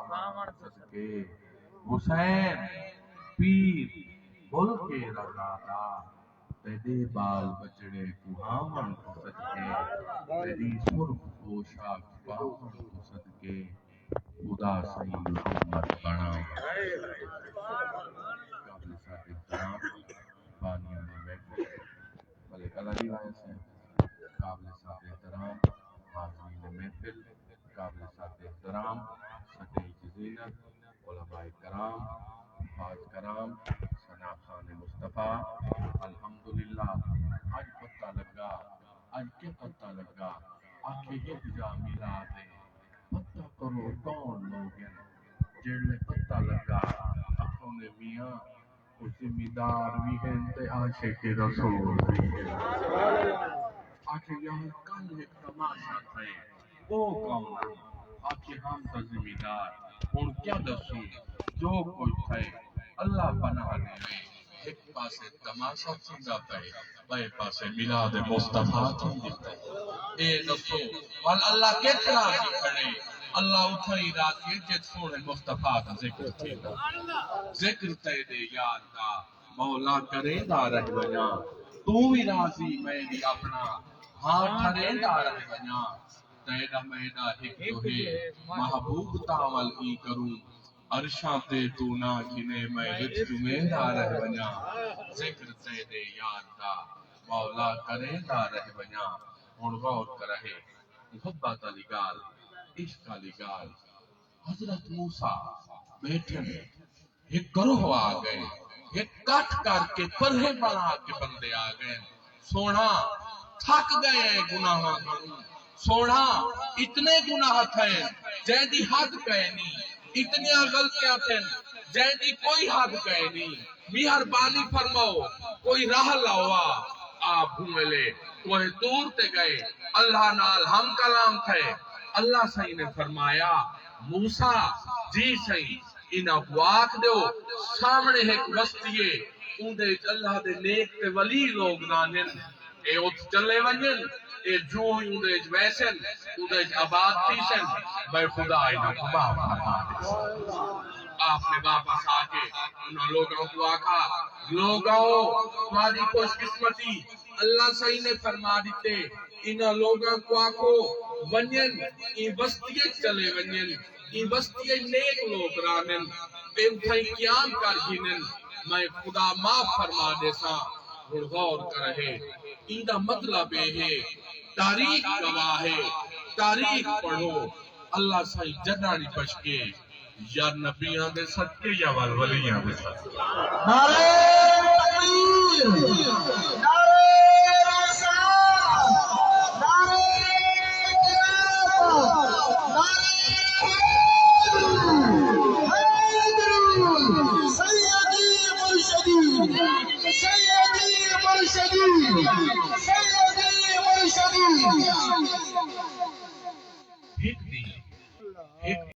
پاون صدقے حسین پیر بول کے رضادا تیرے بال بچڑے کہاون صدقے تیری سرخ پوشاک پاون صدقے خدا سہی محمد بنا قابل صاحب احترام بانیوں نے محفل بھلے کلری وائے سے قابل صاحب احترام حاضرین محفل قابل صاحب احترام سطح زینت علماء کرام حفاظ کرام ثنا خان مصطفیٰ الحمدللہ آج پتہ لگا آج کیا پتہ لگا آنکھیں یہ جا ملا دے پتہ کرو کون لوگ ہیں جڑے پتہ لگا اپوں نے میاں وہ ذمہ دار بھی ہیں تے عاشق رسول بھی ہیں آنکھیں یہاں کل ایک تماشا تھے وہ کون آنکھیں ہم تا ذمہ دار اور کیا دسوں جو کچھ تھے اللہ بنا دے ایک پاسے تماشا چنگا پہ بے پاسے میلاد مصطفیٰ تھی اے دسو وال اللہ کتنا دی کھڑے اللہ اتھائی راتی جت سونے مصطفیٰ کا ذکر تھی ذکر تے دے یاد دا مولا کرے دا رہ بنا تو بھی راضی میں بھی اپنا ہاں ٹھرے دا رہ بنا تیرا میدہ ایک جو ہے محبوب تاول ای کروں عرشاں تے تو نہ گھنے میں رچ تمہیں رہ بنا ذکر تے دے یاد دا مولا کرے دا رہ بنا اور غور کرے محبت علی گال عشق علی گال حضرت موسیٰ بیٹھے میں ایک گروہ آ گئے ایک کٹ کر کے پرہے بنا کے بندے آ گئے سونا تھک گئے گناہ کروں سونا اتنے گناہ تھے جہاں دی حد کہے نہیں اتنی غلطیاں تھے جہاں دی کوئی حد کہے نہیں مہربانی فرماؤ کوئی راہ لاؤا آپ بھوملے کوئی دور تے گئے اللہ نال ہم کلام تھے اللہ صحیح نے فرمایا موسیٰ جی صحیح انہا واق دیو سامنے ایک وستیے اندے اللہ دے نیک تے ولی لوگ نانن اے ات چلے ونجن اے جو اندے ویسن اندے آباد تیسن بے خدا انہا کبا فرما دے آپ نے واپس آکے انہا لوگوں کو آکھا لوگوں تمہاری خوش قسمتی اللہ صحیح نے فرما دیتے انہا لوگوں کو آکھو ونجن این وستیے چلے ونجن این بستی نیک لوگ رانن بے اتھائی قیام کر گینن میں خدا معاف فرما دے سا غور کرے ایدہ مطلب ہے تاریخ گواہ ہے تاریخ پڑھو اللہ صحیح جنانی پشکے یا نبیان دے صدقے یا والولیان دے صدقے نعرہ تکبیر نعرہ رسالت نعرہ سیدی مرشدی